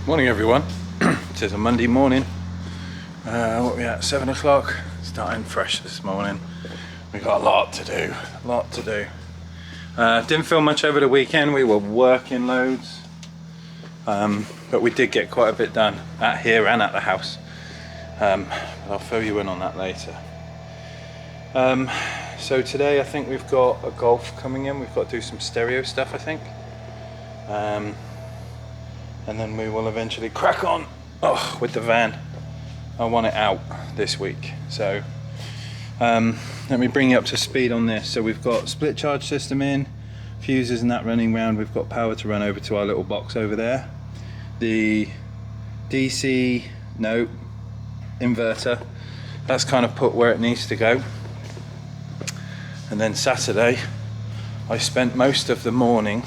Morning everyone. It is a Monday morning. What are we at? 7 o'clock. Starting fresh this morning. We got a lot to do. Didn't film much over the weekend. We were working loads, but we did get quite a bit done at here and at the house. But I'll fill you in on that later. So today I think we've got a golf coming in. We've got to do some stereo stuff, I think. And then we will eventually crack on with the van. I want it out this week. So let me bring you up to speed on this. So we've got split charge system in, fuses and that running round. We've got power to run over to our little box over there. The DC inverter, that's kind of put where it needs to go. And then Saturday I spent most of the morning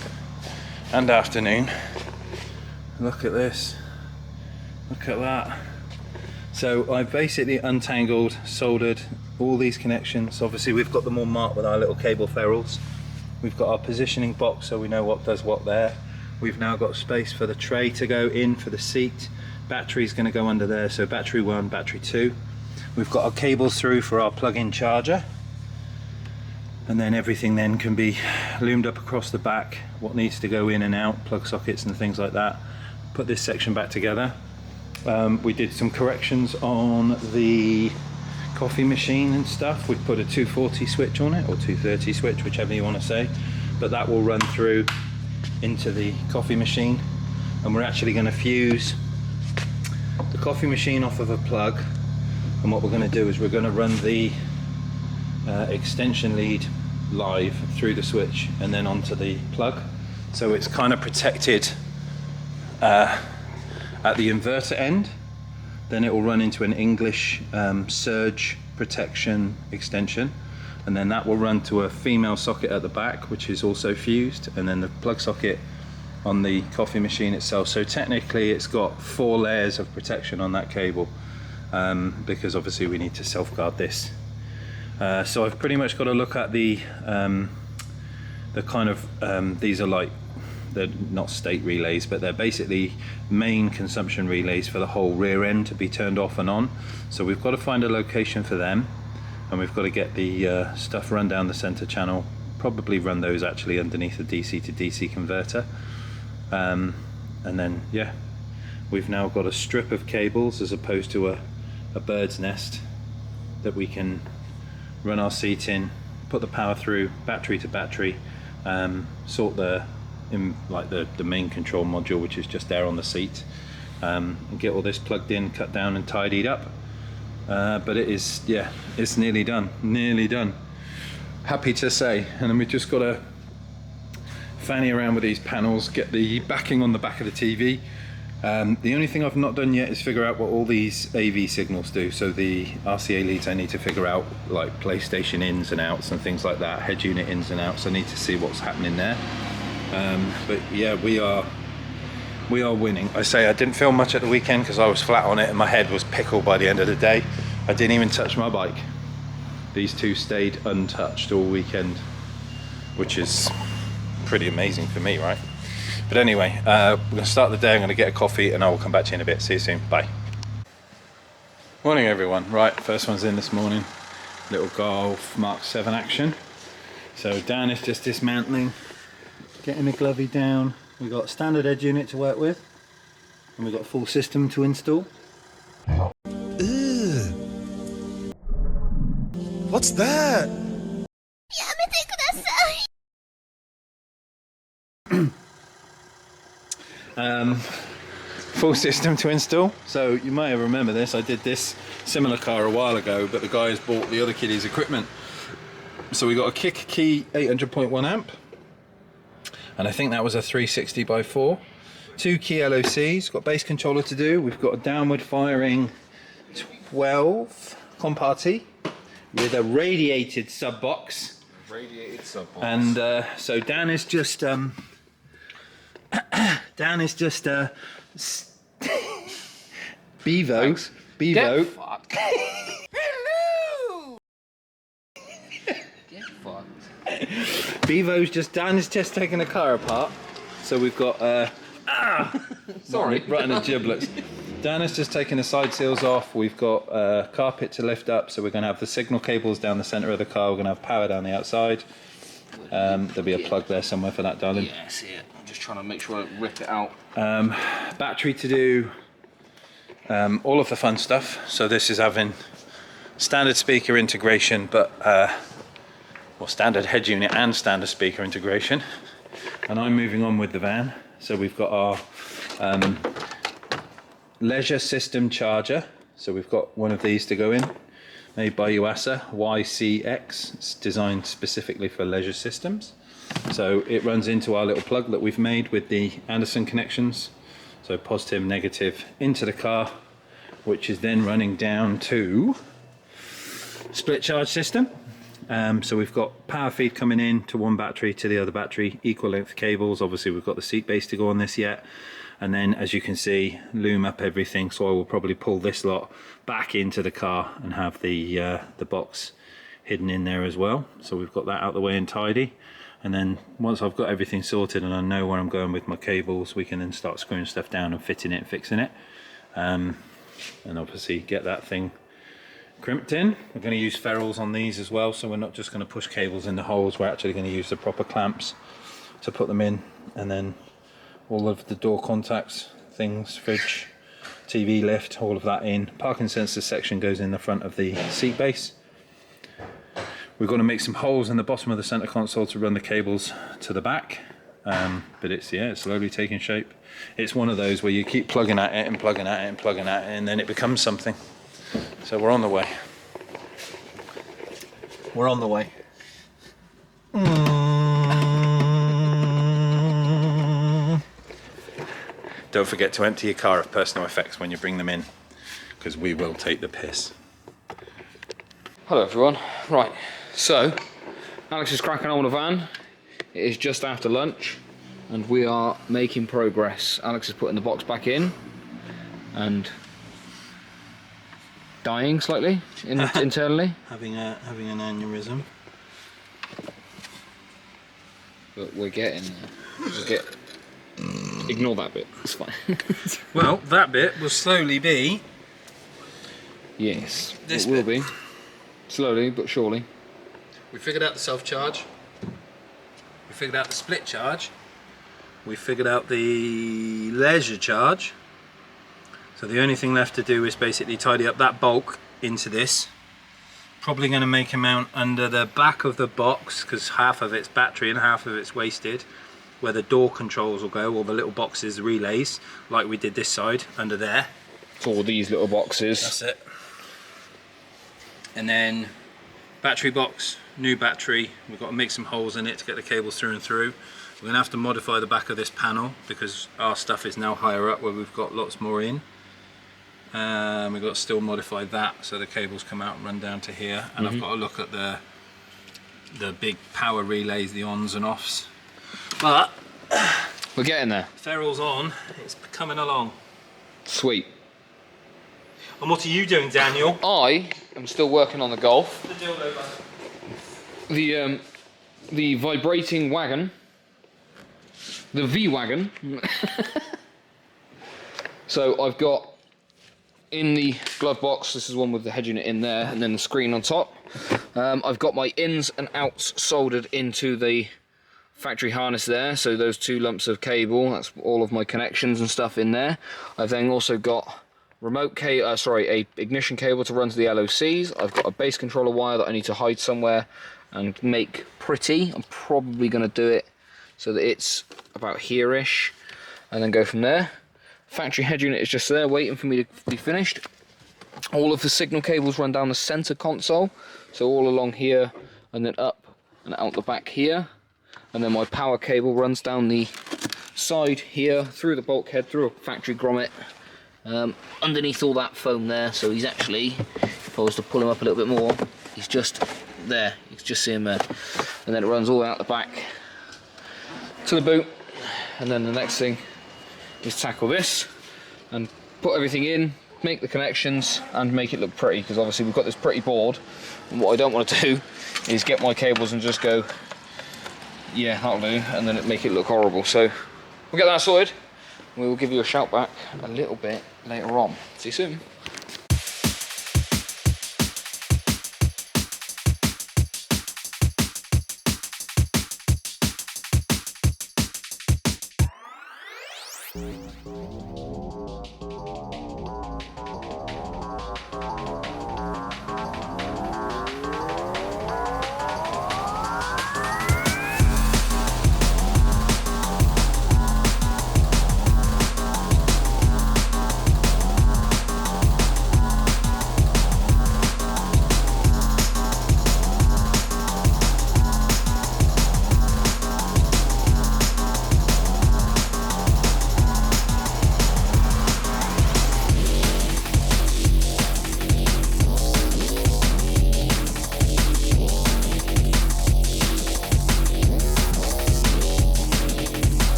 and afternoon. Look at this, look at that. So I basically untangled, soldered all these connections. Obviously we've got them all marked with our little cable ferrules. We've got our positioning box so we know what does what there. We've now got space for the tray to go in for the seat. Battery's going to go under there, so battery 1, battery 2. We've got our cables through for our plug-in charger. And then everything then can be loomed up across the back, what needs to go in and out, plug sockets and things like that. Put this section back together. We did some corrections on the coffee machine and stuff. We put a 240 switch on it, or 230 switch, whichever you want to say, but that will run through into the coffee machine. And we're actually going to fuse the coffee machine off of a plug, and what we're going to do is we're going to run the extension lead live through the switch and then onto the plug, so it's kind of protected at the inverter end. Then it will run into an English surge protection extension, and then that will run to a female socket at the back, which is also fused, and then the plug socket on the coffee machine itself. So technically it's got 4 layers of protection on that cable, because obviously we need to self-guard this. So I've pretty much got to look at the kind of these are like, they're not state relays, but they're basically main consumption relays for the whole rear end to be turned off and on. So we've got to find a location for them, and we've got to get the stuff run down the center channel, probably run those actually underneath the DC to DC converter. And then yeah, we've now got a strip of cables as opposed to a bird's nest that we can run our seat in, put the power through, battery to battery, sort the main control module, which is just there on the seat, and get all this plugged in, cut down and tidied up. But it is, yeah, it's nearly done, happy to say. And then we've just got to fanny around with these panels, get the backing on the back of the TV. The only thing I've not done yet is figure out what all these AV signals do. So the RCA leads, I need to figure out, like PlayStation ins and outs and things like that, head unit ins and outs. I need to see what's happening there. But yeah, we are winning. I say I didn't film much at the weekend because I was flat on it and my head was pickled by the end of the day. I didn't even touch my bike. These two stayed untouched all weekend, which is pretty amazing for me, right? But anyway, we're going to start the day. I'm going to get a coffee and I will come back to you in a bit. See you soon. Bye. Morning everyone. Right, first one's in this morning. Little Golf Mark 7 action. So Dan is just dismantling, getting the glovey down. We've got standard head unit to work with, and we've got a full system to install. Ew. What's that? Full system to install. So you may remember this, I did this similar car a while ago, but the guys bought the other kiddies equipment. So we got a kick key 800.1 amp, and I think that was a 360 by 4. 2 key LOCs, got bass controller to do. We've got a downward firing 12 Comparty with a radiated sub box. And so Dan is just Bevo. Get fucked. Hello. Get fucked. Bevo's just, Dan is just taking the car apart. So we've got Sorry. Right in the giblets. Dan has just taken the side seals off. We've got carpet to lift up, so we're going to have the signal cables down the centre of the car. We're going to have power down the outside. There'll be a plug there somewhere for that, darling. Yeah, I see it. I'm just trying to make sure I don't rip it out. Battery to do all of the fun stuff. So this is having standard speaker integration, but standard head unit and standard speaker integration. And I'm moving on with the van. So we've got our leisure system charger. So we've got one of these to go in, made by Yuasa, YCX. It's designed specifically for leisure systems. So it runs into our little plug that we've made with the Anderson connections. So positive, negative into the car, which is then running down to split charge system. So we've got power feed coming in to one battery to the other battery, equal length cables. Obviously we've got the seat base to go on this yet. And then, as you can see, loom up everything. So I will probably pull this lot back into the car and have the box hidden in there as well. So we've got that out of the way and tidy. And then once I've got everything sorted and I know where I'm going with my cables, we can then start screwing stuff down and fitting it and fixing it. And obviously get that thing crimped in. We're going to use ferrules on these as well, so we're not just going to push cables in the holes. We're actually going to use the proper clamps to put them in, and then all of the door contacts, things, fridge, TV lift, all of that in. Parking sensor section goes in the front of the seat base. We're going to make some holes in the bottom of the center console to run the cables to the back, but it's slowly taking shape. It's one of those where you keep plugging at it and plugging at it and plugging at it, and then it becomes something. So we're on the way. We're on the way. Don't forget to empty your car of personal effects when you bring them in, because we will take the piss. Hello everyone. Right, so Alex is cracking on with the van. It is just after lunch and we are making progress. Alex is putting the box back in and dying slightly internally. Having an aneurysm. But we're getting there. Ignore that bit, it's fine. Well, that bit will slowly be... Yes, This it will bit. be. Slowly but surely. We figured out the self-charge. We figured out the split charge. We figured out the leisure charge. So the only thing left to do is basically tidy up that bulk into this. Probably going to make a mount under the back of the box, because half of it's battery and half of it's wasted, where the door controls will go, or the little boxes, relays, like we did this side, under there. For these little boxes. That's it. And then battery box, new battery. We've got to make some holes in it to get the cables through and through. We're going to have to modify the back of this panel because our stuff is now higher up where we've got lots more in. We've got to still modify that so the cables come out and run down to here. And I've got to look at the big power relays, the ons and offs. But we're getting there. ferrule's on, it's coming along. Sweet. And what are you doing, Daniel? I am still working on the Golf. The dildo bag. The vibrating wagon. The V-Wagon. So I've got in the glove box, this is one with the head unit in there and then the screen on top. I've got my ins and outs soldered into the factory harness there, so those two lumps of cable, that's all of my connections and stuff in there. I've then also got a ignition cable to run to the LOCs. I've got a base controller wire that I need to hide somewhere and make pretty. I'm probably going to do it so that it's about here-ish and then go from there. Factory head unit is just there waiting for me to be finished. All of the signal cables run down the center console, so all along here and then up and out the back here. And then my power cable runs down the side here, through the bulkhead, through a factory grommet, underneath all that foam there. So he's actually, if I was to pull him up a little bit more, he's just there. You can just see him there. And then it runs all the way out the back to the boot. And then the next thing is tackle this and put everything in, make the connections and make it look pretty, because obviously we've got this pretty board. And what I don't want to do is get my cables and just go, yeah, that'll do, and then make it look horrible. So we'll get that sorted we'll give you a shout back a little bit later on. See you soon.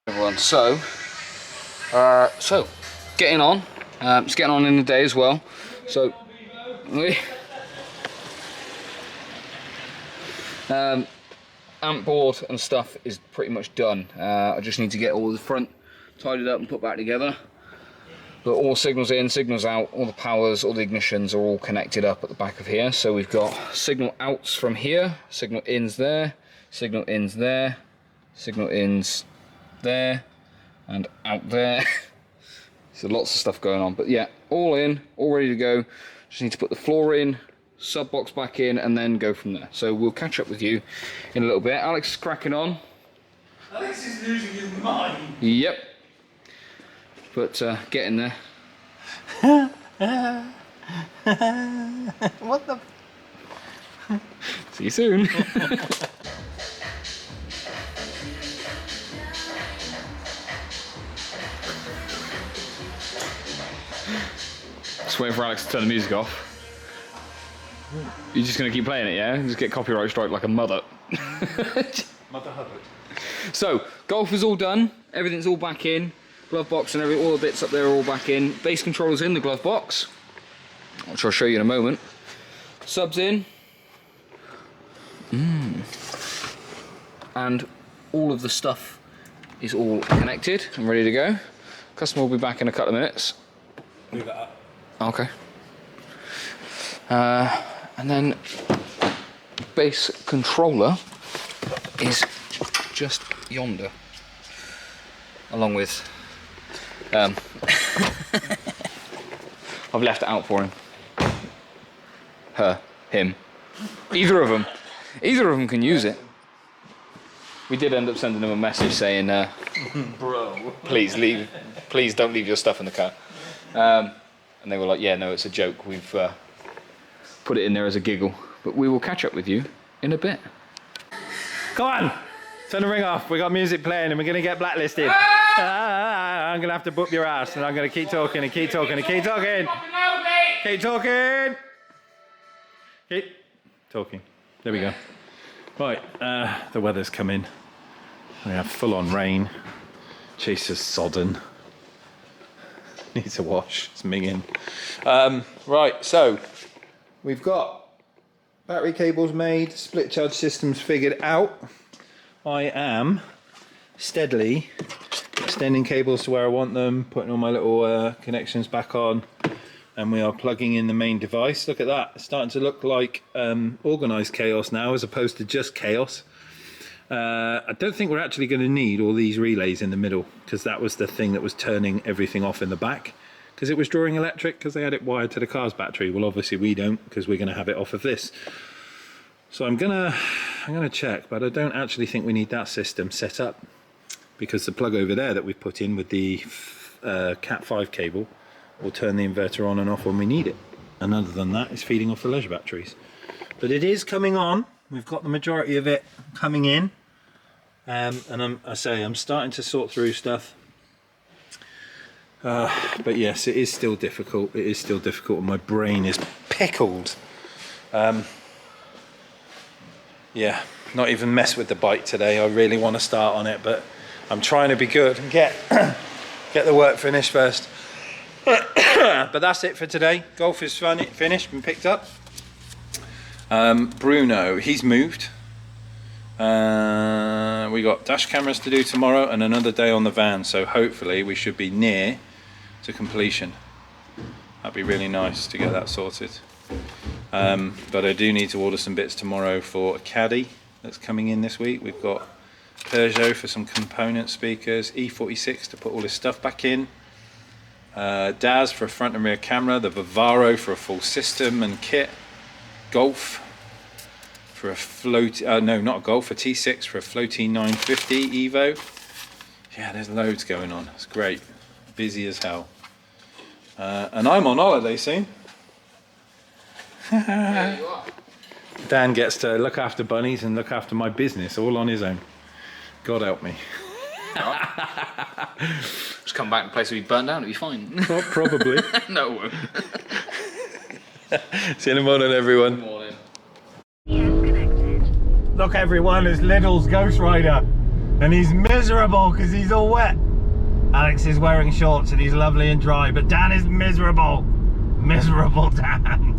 Everyone, so getting on, it's getting on in the day as well. So amp board and stuff is pretty much done. I just need to get all the front tidied up and put back together. But all signals in, signals out, all the powers, all the ignitions are all connected up at the back of here. So we've got signal outs from here, signal ins there, signal ins there, signal ins there, and out there. So lots of stuff going on. But yeah, all in, all ready to go. Just need to put the floor in, sub box back in, and then go from there. So we'll catch up with you in a little bit. Alex is cracking on. Alex is losing his mind. Yep. But getting there. What the? See you soon. Just waiting for Alex to turn the music off. You're just going to keep playing it, yeah? Just get copyright strike like a mother. Mother Hubbard. So, golf is all done. Everything's all back in. Glove box and all the bits up there are all back in. Bass controller's in the glove box, which I'll show you in a moment. Subs in. and all of the stuff is all connected and ready to go. Customer will be back in a couple of minutes. Move it up. Okay. And then base controller is just yonder, along with I've left it out for him. Her, him, either of them can use it. We did end up sending them a message saying, Bro. please don't leave your stuff in the car. And they were like, yeah, no, it's a joke. We've put it in there as a giggle. But we will catch up with you in a bit. Come on, turn the ring off. We got music playing and we're gonna get blacklisted. I'm gonna have to book your ass and I'm gonna keep talking and keep talking and keep talking. Keep talking. Keep talking. There we go. Right, the weather's come in. We have full-on rain. Chaser's sodden. Needs a wash. It's minging. Right, so we've got battery cables made, split charge systems figured out. I am steadily extending cables to where I want them, putting all my little connections back on, and we are plugging in the main device. Look at that, it's starting to look like organized chaos now as opposed to just chaos. I don't think we're actually going to need all these relays in the middle, because that was the thing that was turning everything off in the back, because it was drawing electric because they had it wired to the car's battery. Well, obviously we don't, because we're going to have it off of this. So I'm gonna check, but I don't actually think we need that system set up, because the plug over there that we've put in with the Cat 5 cable will turn the inverter on and off when we need it. And other than that, it's feeding off the leisure batteries. But it is coming on. We've got the majority of it coming in, and I'm starting to sort through stuff. But yes, it is still difficult. It is still difficult, and my brain is pickled. Yeah, not even mess with the bike today. I really want to start on it, but I'm trying to be good and get the work finished first. But that's it for today. Golf is finished and picked up. Bruno, he's moved. We got dash cameras to do tomorrow and another day on the van, so hopefully we should be near to completion. That'd be really nice to get that sorted. But I do need to order some bits tomorrow for a caddy that's coming in this week. We've got Peugeot for some component speakers, E46 to put all this stuff back in, Daz for a front and rear camera, the Vivaro for a full system and kit, Golf for a float, no, not a Golf, a T6 for a floaty 950 Evo. Yeah, there's loads going on. It's great, busy as hell. And I'm on holiday soon. There you are. Dan gets to look after bunnies and look after my business all on his own. God help me. Just come back and the place will be burnt down, it'll be fine. Well, probably. No, it won't. See you in the morning, everyone. Good morning. Look everyone, it's Lidl's Ghost Rider. And he's miserable because he's all wet. Alex is wearing shorts and he's lovely and dry, but Dan is miserable. Miserable Dan.